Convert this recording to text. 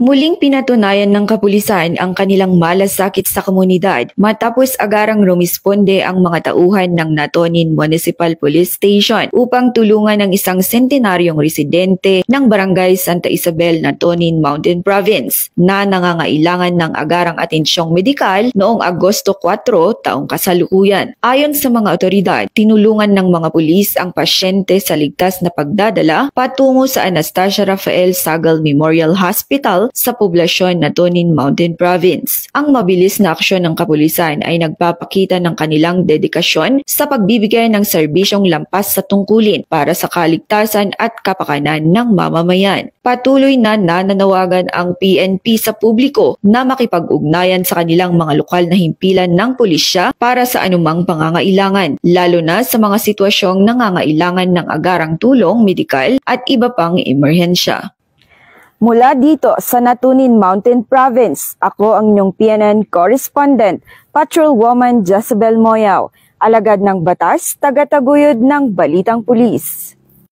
Muling pinatunayan ng kapulisan ang kanilang malasakit sa komunidad matapos agarang rumisponde ang mga tauhan ng Natonin Municipal Police Station upang tulungan ang isang sentenaryong residente ng Barangay Santa Isabel, Natonin Mountain Province na nangangailangan ng agarang atensyong medikal noong Agosto 4 taong kasalukuyan. Ayon sa mga otoridad, tinulungan ng mga pulis ang pasyente sa ligtas na pagdadala patungo sa Anastasia Rafael Sagal Memorial Hospital sa poblasyon Natonin Mountain Province. Ang mabilis na aksyon ng kapulisan ay nagpapakita ng kanilang dedikasyon sa pagbibigay ng serbisyong lampas sa tungkulin para sa kaligtasan at kapakanan ng mamamayan. Patuloy na nananawagan ang PNP sa publiko na makipag-ugnayan sa kanilang mga lokal na himpilan ng pulisya para sa anumang pangangailangan, lalo na sa mga sitwasyong nangangailangan ng agarang tulong medikal at iba pang emerhensya. Mula dito sa Natonin Mountain Province, ako ang inyong PNN correspondent, Patrolwoman Jezebel Moyao, alagad ng batas, tagataguyod ng Balitang Pulis.